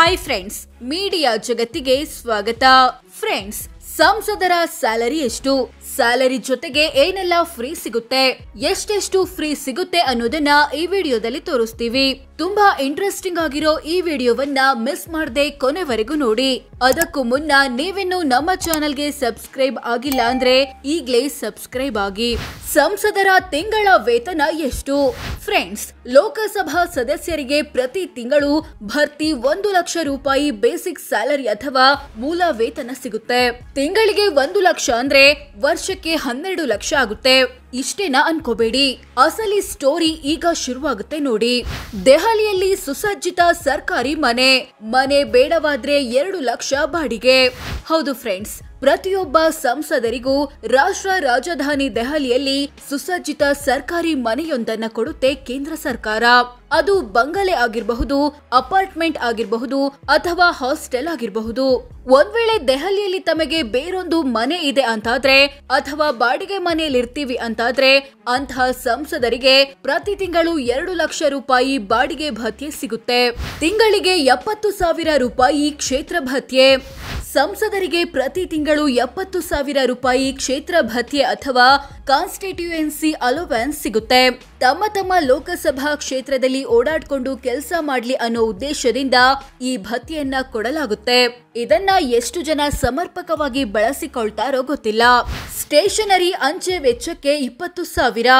Hi friends, media ಜಗತ್ತಿಗೆ ಸ್ವಾಗತ. Friends, ಸಂಸದರ ಸ್ಯಾಲರಿ ಎಷ್ಟು, ಸ್ಯಾಲರಿ ಜೊತೆಗೆ ಏನೆಲ್ಲ ಫ್ರೀ ಸಿಗುತ್ತೆ, ಎಷ್ಟೆಷ್ಟು ಫ್ರೀ ಸಿಗುತ್ತೆ ಅನ್ನೋದನ್ನ ಈ ವಿಡಿಯೋದಲ್ಲಿ ತೋರಿಸ್ತೀವಿ. ತುಂಬಾ ಇಂಟ್ರೆಸ್ಟಿಂಗ್ ಆಗಿರೋ ಈ ವಿಡಿಯೋವನ್ನ ಮಿಸ್ ಮಾಡದೆ ಕೊನೆವರೆಗೂ ನೋಡಿ. ಅದಕ್ಕೂ ಮುನ್ನ ನೀವಿನ್ನು ನಮ್ಮ ಚಾನೆಲ್ಗೆ ಸಬ್ಸ್ಕ್ರೈಬ್ ಆಗಿಲ್ಲ ಅಂದ್ರೆ ಈಗ್ಲೇ ಸಬ್ಸ್ಕ್ರೈಬ್ ಆಗಿ. ಸಂಸದರ ತಿಂಗಳ ವೇತನ ಎಷ್ಟು? ಫ್ರೆಂಡ್ಸ್, ಲೋಕಸಭಾ ಸದಸ್ಯರಿಗೆ ಪ್ರತಿ ತಿಂಗಳು ಭರ್ತಿ 1 ಲಕ್ಷ ರೂಪಾಯಿ ಬೇಸಿಕ್ ಸ್ಯಾಲರಿ ಅಥವಾ ಮೂಲ ವೇತನ ಸಿಗುತ್ತೆ. ತಿಂಗಳಿಗೆ 1 ಲಕ್ಷ ಅಂದ್ರೆ ವರ್ಷಕ್ಕೆ 12 ಲಕ್ಷ ಆಗುತ್ತೆ. ಇಷ್ಟೇನಾ ಅನ್ಕೋಬೇಡಿ, ಅಸಲಿ ಸ್ಟೋರಿ ಈಗ ಶುರುವಾಗುತ್ತೆ ನೋಡಿ. ದೆಹಲಿಯಲ್ಲಿ ಸುಸಜ್ಜಿತ ಸರ್ಕಾರಿ ಮನೆ ಬೇಡವಾದ್ರೆ 2 ಲಕ್ಷ ಬಾಡಿಗೆ. ಹೌದು ಫ್ರೆಂಡ್ಸ್, ಪ್ರತಿಯೊಬ್ಬ ಸಂಸದರಿಗೂ ರಾಷ್ಟ್ರ ರಾಜಧಾನಿ ದೆಹಲಿಯಲ್ಲಿ ಸುಸಜ್ಜಿತ ಸರ್ಕಾರಿ ಮನೆಯೊಂದನ್ನ ಕೊಡುತ್ತೆ ಕೇಂದ್ರ ಸರ್ಕಾರ. ಅದು ಬಂಗಲೆ ಆಗಿರಬಹುದು, ಅಪಾರ್ಟ್ಮೆಂಟ್ ಆಗಿರಬಹುದು ಅಥವಾ ಹಾಸ್ಟೆಲ್ ಆಗಿರಬಹುದು. ಒಂದ್ ವೇಳೆ ದೆಹಲಿಯಲ್ಲಿ ತಮಗೆ ಬೇರೊಂದು ಮನೆ ಇದೆ ಅಂತಾದ್ರೆ ಅಥವಾ ಬಾಡಿಗೆ ಮನೆಯಲ್ಲಿ ಇರ್ತೀವಿ ಅಂತಾದ್ರೆ ಅಂತಹ ಸಂಸದರಿಗೆ ಪ್ರತಿ ತಿಂಗಳು 2 ಲಕ್ಷ ರೂಪಾಯಿ ಬಾಡಿಗೆ ಭತ್ಯೆ ಸಿಗುತ್ತೆ. ತಿಂಗಳಿಗೆ 70,000 ರೂಪಾಯಿ ಕ್ಷೇತ್ರ ಭತ್ಯೆ. ಸಂಸದರಿಗೆ ಪ್ರತಿ ತಿಂಗಳು 70,000 ರೂಪಾಯಿ ಕ್ಷೇತ್ರ ಭತ್ಯೆ ಅಥವಾ ಕಾನ್ಸ್ಟಿಟ್ಯೂಯೆನ್ಸಿ ಅಲೋವೆನ್ಸ್ ಸಿಗುತ್ತೆ. ತಮ್ಮ ಲೋಕಸಭಾ ಕ್ಷೇತ್ರದಲ್ಲಿ ಓಡಾಡ್ಕೊಂಡು ಕೆಲಸ ಮಾಡ್ಲಿ ಅನ್ನೋ ಉದ್ದೇಶದಿಂದ ಈ ಭತ್ಯೆಯನ್ನ ಕೊಡಲಾಗುತ್ತೆ. ಇದನ್ನ ಎಷ್ಟು ಜನ ಸಮರ್ಪಕವಾಗಿ ಬಳಸಿಕೊಳ್ತಾರೋ ಗೊತ್ತಿಲ್ಲ. ಸ್ಟೇಷನರಿ ಅಂಚೆ ವೆಚ್ಚಕ್ಕೆ 20,000,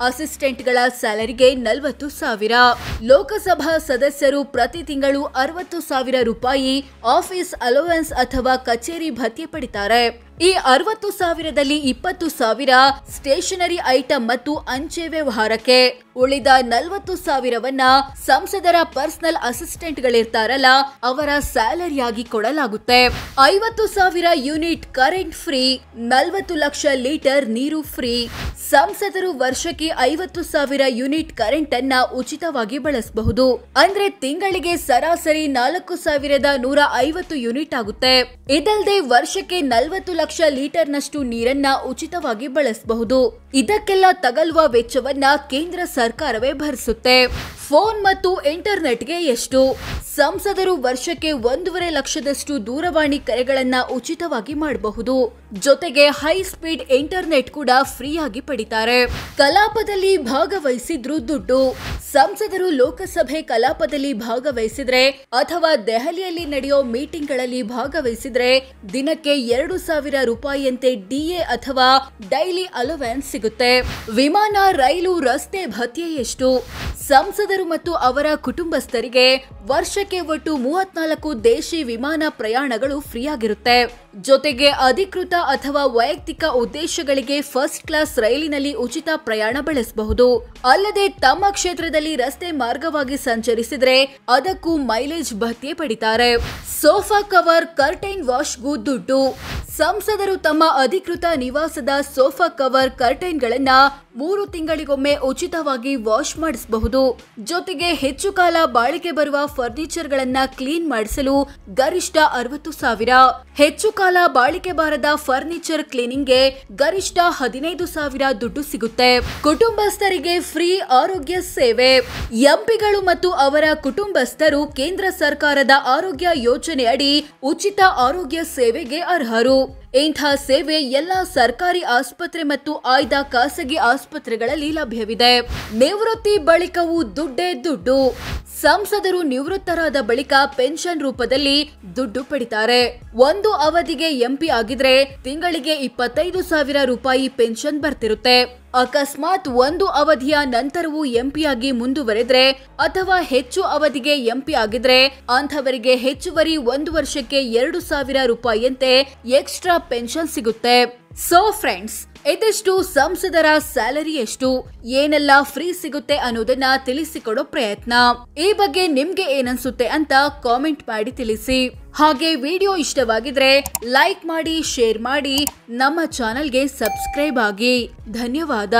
ಅಸಿಸ್ಟೆಂಟ್ಗಳ ಸ್ಯಾಲರಿಗೆ 40,000. ಲೋಕಸಭಾ ಸದಸ್ಯರು ಪ್ರತಿ ತಿಂಗಳು 60,000 ರೂಪಾಯಿ ಆಫೀಸ್ ಅಲೋವೆನ್ಸ್ ಅಥವಾ ಕಚೇರಿ ಭತ್ಯೆ ಪಡಿತಾರೆ. ಈ 60,000ದಲ್ಲಿ 20,000 ಸ್ಟೇಷನರಿ ಐಟಂ ಮತ್ತು ಅಂಚೆ ವ್ಯವಹಾರಕ್ಕೆ, ಉಳಿದ 40,000ವನ್ನ ಸಂಸದರ ಪರ್ಸನಲ್ ಅಸಿಸ್ಟೆಂಟ್ಗಳಿರ್ತಾರಲ್ಲ ಅವರ ಸ್ಯಾಲರಿಯಾಗಿ ಕೊಡಲಾಗುತ್ತೆ. 50,000 unit current free, 40 lakh litre ನೀರು ಫ್ರೀ. ಸಂಸದರು ವರ್ಷಕ್ಕೆ 50,000 ಯೂನಿಟ್ ಕರೆಂಟ್ ಅನ್ನ ಉಚಿತವಾಗಿ ಬಳಸಬಹುದು. ಅಂದ್ರೆ ತಿಂಗಳಿಗೆ ಸರಾಸರಿ 4,150 ಯೂನಿಟ್ ಆಗುತ್ತೆ. ಇದಲ್ಲದೆ ವರ್ಷಕ್ಕೆ 40 ಲಕ್ಷ ಲೀಟರ್ ನಷ್ಟು ನೀರನ್ನ ಉಚಿತವಾಗಿ ಬಳಸಬಹುದು. ಇದಕ್ಕೆಲ್ಲ ತಗಲುವ ವೆಚ್ಚವನ್ನ ಕೇಂದ್ರ ಸರ್ಕಾರವೇ ಭರಿಸುತ್ತೆ. ಫೋನ್ ಮತ್ತು ಇಂಟರ್ನೆಟ್ಗೆ ಎಷ್ಟು? ಸಂಸದರು ವರ್ಷಕ್ಕೆ 1.5 ಲಕ್ಷದಷ್ಟು ದೂರವಾಣಿ ಕರೆಗಳನ್ನ ಉಚಿತವಾಗಿ ಮಾಡಬಹುದು. ಜೊತೆಗೆ ಹೈ ಸ್ಪೀಡ್ ಇಂಟರ್ನೆಟ್ ಕೂಡ ಫ್ರೀ ಆಗಿ ಪಡಿತಾರೆ. ಕಲಾಪದಲ್ಲಿ ಭಾಗವಹಿಸಿದ್ರು ದುಡ್ಡು. ಸಂಸದರು ಲೋಕಸಭೆ ಕಲಾಪದಲ್ಲಿ ಭಾಗವಹಿಸಿದ್ರೆ ಅಥವಾ ದೆಹಲಿಯಲ್ಲಿ ನಡೆಯೋ ಮೀಟಿಂಗ್ಗಳಲ್ಲಿ ಭಾಗವಹಿಸಿದ್ರೆ ದಿನಕ್ಕೆ 2,000 ರೂಪಾಯಿಯಂತೆ DA ಅಥವಾ ಡೈಲಿ ಅಲೋವೆನ್ಸ್ ಸಿಗುತ್ತೆ. ವಿಮಾನ, ರೈಲು, ರಸ್ತೆ ಭತ್ಯೆ ಎಷ್ಟು? ಸಂಸದರು ಮತ್ತು ಅವರ ಕುಟುಂಬಸ್ಥರಿಗೆ ವರ್ಷಕ್ಕೆ ಒಟ್ಟು 34 ದೇಶಿ ವಿಮಾನ ಪ್ರಯಾಣಗಳು ಫ್ರೀ ಆಗಿರುತ್ತೆ. ಜೊತೆಗೆ ಅಧಿಕೃತ ಅಥವಾ ವೈಯಕ್ತಿಕ ಉದ್ದೇಶಗಳಿಗೆ ಫಸ್ಟ್ ಕ್ಲಾಸ್ ರೈಲಿನಲ್ಲಿ ಉಚಿತ ಪ್ರಯಾಣ ಬಳಸಬಹುದು. ಅಲ್ಲದೆ ತಮ್ಮ ಕ್ಷೇತ್ರದಲ್ಲಿ ರಸ್ತೆ ಮಾರ್ಗವಾಗಿ ಸಂಚರಿಸಿದ್ರೆ ಅದಕ್ಕೂ ಮೈಲೇಜ್ ಭತ್ಯೆ ಪಡಿತಾರೆ. ಸೋಫಾ ಕವರ್, ಕರ್ಟೈನ್ ವಾಶ್ಗೂ ದುಡ್ಡು. ಸಂಸದರು ತಮ್ಮ ಅಧಿಕೃತ ನಿವಾಸದ ಸೋಫಾ ಕವರ್, ಕರ್ಟೈನ್ಗಳನ್ನ 3 ತಿಂಗಳಿಗೊಮ್ಮೆ ಉಚಿತವಾಗಿ ವಾಶ್ ಮಾಡಿಸಬಹುದು. ಜೊತೆಗೆ ಹೆಚ್ಚು ಕಾಲ ಬಾಳಿಕೆ ಬರುವ ಫರ್ನಿಚರ್ ಗಳನ್ನ ಕ್ಲೀನ್ ಮಾಡಿಸಲು ಗರಿಷ್ಠ 60,000, ಹೆಚ್ಚು ಕಾಲ ಬಾಳಿಕೆ ಬಾರದ ಫರ್ನಿಚರ್ ಕ್ಲೀನಿಂಗ್ಗೆ ಗರಿಷ್ಠ 15,000 ದುಡ್ಡು ಸಿಗುತ್ತೆ. ಕುಟುಂಬಸ್ಥರಿಗೆ ಫ್ರೀ ಆರೋಗ್ಯ ಸೇವೆ. ಎಂಪಿಗಳು ಮತ್ತು ಅವರ ಕುಟುಂಬಸ್ಥರು ಕೇಂದ್ರ ಸರ್ಕಾರದ ಆರೋಗ್ಯ ಯೋಜನೆ ಅಡಿ ಉಚಿತ ಆರೋಗ್ಯ ಸೇವೆಗೆ ಅರ್ಹರು. ಇಂಥ ಸೇವೆ ಎಲ್ಲಾ ಸರ್ಕಾರಿ ಆಸ್ಪತ್ರೆ ಮತ್ತು ಆಯ್ದ ಖಾಸಗಿ ಆಸ್ಪತ್ರೆಗಳಲ್ಲಿ ಲಭ್ಯವಿದೆ. ನಿವೃತ್ತಿ ಬಳಿಕವೂ ದುಡ್ಡೇ ದುಡ್ಡು. ಸಂಸದರು ನಿವೃತ್ತರಾದ ಬಳಿಕ ಪೆನ್ಷನ್ ರೂಪದಲ್ಲಿ ದುಡ್ಡು ಪಡಿತಾರೆ. ಒಂದು ಅವಧಿಗೆ ಎಂಪಿ ಆಗಿದ್ರೆ ತಿಂಗಳಿಗೆ 25,000 ರೂಪಾಯಿ ಪೆನ್ಷನ್ ಬರ್ತಿರುತ್ತೆ. ಅಕಸ್ಮಾತ್ ಒಂದು ಅವಧಿಯ ನಂತರವೂ ಎಂಪಿಯಾಗಿ ಮುಂದುವರೆದ್ರೆ ಅಥವಾ ಹೆಚ್ಚು ಅವಧಿಗೆ ಎಂಪಿ ಆಗಿದ್ರೆ ಅಂಥವರಿಗೆ ಹೆಚ್ಚುವರಿ 1 ವರ್ಷಕ್ಕೆ 2,000 ರೂಪಾಯಿಯಂತೆ ಎಕ್ಸ್ಟ್ರಾ ಪೆನ್ಷನ್ ಸಿಗುತ್ತೆ. ಸೋ ಫ್ರೆಂಡ್ಸ್, ಇದಿಷ್ಟು ಸಂಸದರ ಸ್ಯಾಲರಿ ಎಷ್ಟು, ಏನೆಲ್ಲ ಫ್ರೀ ಸಿಗುತ್ತೆ ಅನ್ನೋದನ್ನ ತಿಳಿಸಿಕೊಡೋ ಪ್ರಯತ್ನ. ಈ ಬಗ್ಗೆ ನಿಮ್ಗೆ ಏನನ್ಸುತ್ತೆ ಅಂತ ಕಾಮೆಂಟ್ ಮಾಡಿ ತಿಳಿಸಿ. ಹಾಗೆ ವಿಡಿಯೋ ಇಷ್ಟವಾಗಿದ್ರೆ ಲೈಕ್ ಮಾಡಿ, ಶೇರ್ ಮಾಡಿ, ನಮ್ಮ ಚಾನೆಲ್ಗೆ ಸಬ್ಸ್ಕ್ರೈಬ್ ಆಗಿ. ಧನ್ಯವಾದ.